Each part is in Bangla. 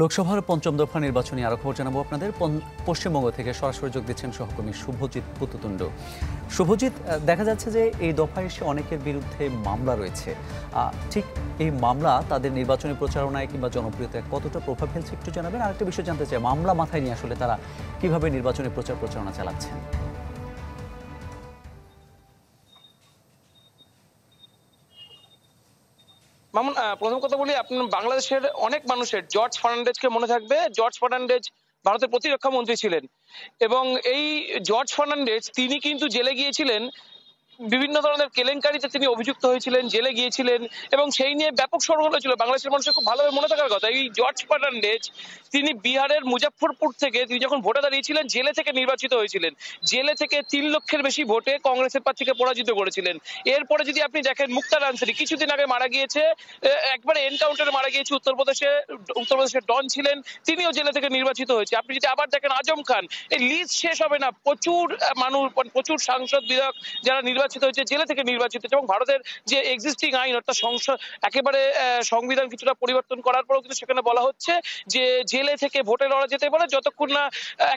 লোকসভার পঞ্চম দফা নির্বাচনী আরো খবর জানাবো আপনাদের। পশ্চিমবঙ্গ থেকে সরাসরি যোগ দিচ্ছেন সহকর্মী শুভজিৎ পুততুণ্ড। শুভজিৎ, দেখা যাচ্ছে যে এই দফায় এসে অনেকের বিরুদ্ধে মামলা রয়েছে, ঠিক এই মামলা তাদের নির্বাচনী প্রচারণায় কিংবা জনপ্রিয়তায় কতটা প্রভাব ফেলছে একটু জানাবেন। আরেকটা বিষয় জানতে চাই, মামলা মাথায় নিয়ে আসলে তারা কিভাবে নির্বাচনী প্রচারণা চালাচ্ছেন? মামুন, প্রথম কথা বলি, আপনার বাংলাদেশের অনেক মানুষের জর্জ ফার্নান্ডেজকে মনে থাকবে। জর্জ ফার্নান্ডেজ ভারতের প্রতিরক্ষা মন্ত্রী ছিলেন এবং এই জর্জ ফার্নান্ডেজ তিনি কিন্তু জেলে গিয়েছিলেন, বিভিন্ন ধরনের কেলেঙ্কারিতে তিনি অভিযুক্ত হয়েছিলেন, জেলে গিয়েছিলেন এবং সেই নিয়ে ব্যাপক সরগোল হয়েছিল। বাংলাদেশের মানুষের খুব ভালোভাবে মনে থাকার কথা, এই জর্জ ফার্নান্ডেজ তিনি বিহারের মুজাফফরপুর থেকে তিনি যখন ভোটে দাঁড়িয়েছিলেন জেলে থেকে নির্বাচিত হয়েছিলেন। জেলে থেকে ৩ লক্ষের বেশি ভোটে কংগ্রেসের প্রার্থীকে পরাজিত করেছিলেন। এরপরে যদি আপনি দেখেন মুক্তার আনসারী কিছুদিন আগে মারা গিয়েছে, একবারে এনকাউন্টারে মারা গিয়েছে উত্তরপ্রদেশের ডন ছিলেন, তিনিও জেলে থেকে নির্বাচিত হয়েছে। আপনি যদি আবার দেখেন আজম খান, এই লিস্ট শেষ হবে না, প্রচুর মানুষ, প্রচুর সাংসদ বিধায়ক যারা নির্বাচিত হয়েছে জেলে থেকে নির্বাচিত হয়েছে। এবং ভারতের যে এক্সিস্টিং আইন অর্থাৎ একেবারে সংবিধান কিছুটা পরিবর্তন করার পরেও কিন্তু সেখানে বলা হচ্ছে যে জেলে থেকে ভোটে লড়া যেতে পারে যতক্ষণ না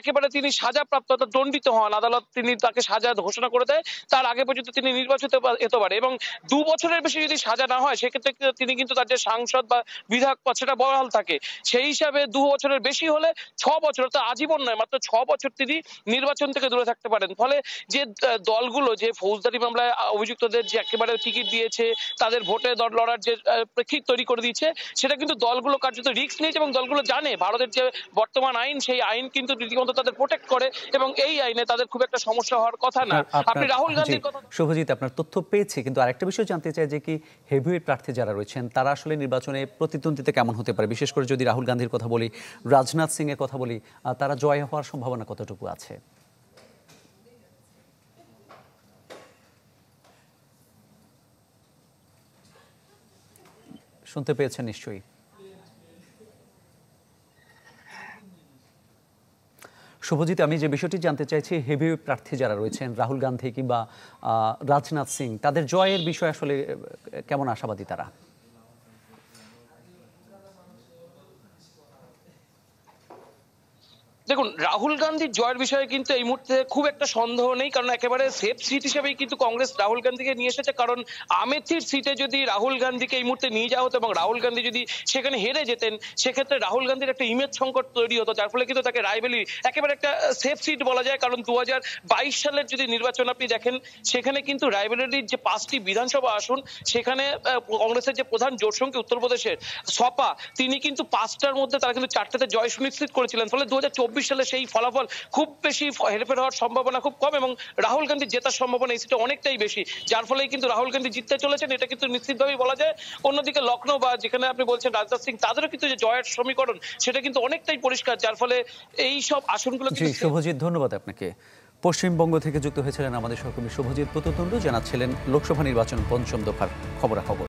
একেবারে তিনি সাজাপ্রাপ্ত অর্থাৎ দণ্ডিত হন, আদালত তিনি তাকে সাজা ঘোষণা করে দেয়, তার আগে পর্যন্ত তিনি নির্বাচিত হতে পারে। এবং ২ বছরের বেশি যদি সাজা না হয় সেক্ষেত্রে তিনি কিন্তু তার যে সাংসদ বা বিধায়ক পদ সেটা বহাল থাকে। সেই হিসাবে ২ বছরের বেশি হলে ৬ বছর, অর্থাৎ আজীবন নয়, মাত্র ৬ বছর তিনি নির্বাচন থেকে দূরে থাকতে পারেন। ফলে যে দলগুলো যে ফৌজদারি মামলায় অভিযুক্তদের যে একেবারে টিকিট দিয়েছে, তাদের ভোটে লড়ার যে প্রেক্ষিত তৈরি করে দিয়েছে, সেটা কিন্তু দলগুলো কার্যত রিস্ক নিয়েছে এবং দলগুলো জানে ভারতের যে বর্তমান আইন সেই আইন কিন্তু রীতিমতো তাদের প্রোটেক্ট করে এবং এই আইনে তাদের খুব একটা সমস্যা হওয়ার কথা না। আপনি রাহুল গান্ধীর কথা। শুভজিৎ, আপনার তথ্য পেয়েছি, কিন্তু আরেকটা বিষয় জানতে চাই যে কি হেভিওয়েট প্রার্থী যারা রয়েছেন তারা আসলে নির্বাচনে প্রতিদ্বন্দ্বিতা কেমন হতে পারে? বিশেষ করে যদি রাহুল গান্ধীর কথা বলি, রাজনাথ সিং এর কথা বলি, তারা জয় হওয়ার সম্ভাবনা কতটুকু আছে? শুনতে পেয়েছেন নিশ্চয়ই। শুভজিৎ, আমি যে বিষয়টি জানতে চাইছি, হেভি প্রার্থী যারা রয়েছেন রাহুল গান্ধী কিংবা রাজনাথ সিং, তাদের জয়ের বিষয়ে আসলে কেমন আশাবাদী তারা? দেখুন, রাহুল গান্ধীর জয়ের বিষয়ে কিন্তু এই মুহূর্তে খুব একটা সন্দেহ নেই, কারণ একেবারে সেফ সিট হিসেবেই কিন্তু কংগ্রেস রাহুল গান্ধীকে নিয়ে এসেছে। কারণ আমেথির সিটে যদি রাহুল গান্ধীকে এই মুহূর্তে নিয়ে যাওয়া হতো এবং রাহুল গান্ধী যদি সেখানে হেরে যেতেন, সেক্ষেত্রে রাহুল গান্ধীর একটা ইমেজ সংকট তৈরি হতো, যার ফলে কিন্তু তাকে রায়বেলি একেবারে একটা সেফ সিট বলা যায়। কারণ ২০২২ সালের যদি নির্বাচন আপনি দেখেন, সেখানে কিন্তু রায়বেরেলির যে ৫টি বিধানসভা আসন, সেখানে কংগ্রেসের যে প্রধান জোটসঙ্গী উত্তরপ্রদেশের সপা, তিনি কিন্তু ৫টার মধ্যে তারা কিন্তু ৪টাতে জয় সুনিশ্চিত করেছিলেন। ফলে ২০২৪ সালে সেই ফলাফল খুব বেশি হেরফের হওয়ার সম্ভাবনা খুব কম এবং রাহুল গান্ধী জেতার সম্ভাবনা এই সিটে অনেকটাই বেশি, যার ফলে কিন্তু রাহুল গান্ধী জিততে চলেছেন, এটা কিন্তু নিশ্চিতভাবেই বলা যায়। অন্যদিকে লখনৌ বা যেখানে আপনি বলছেন রাজনাথ সিং, তাদেরও কিন্তু যে জয়ের সমীকরণ সেটা কিন্তু অনেকটাই পরিষ্কার, যার ফলে এই সব আসনগুলো। জি শুভজিৎ, ধন্যবাদ আপনাকে। পশ্চিমবঙ্গ থেকে যুক্ত হয়েছিলেন আমাদের সহকর্মী শুভজিৎ পুততুণ্ড, জানাচ্ছিলেন লোকসভা নির্বাচন পঞ্চম দফার খবরাখবর।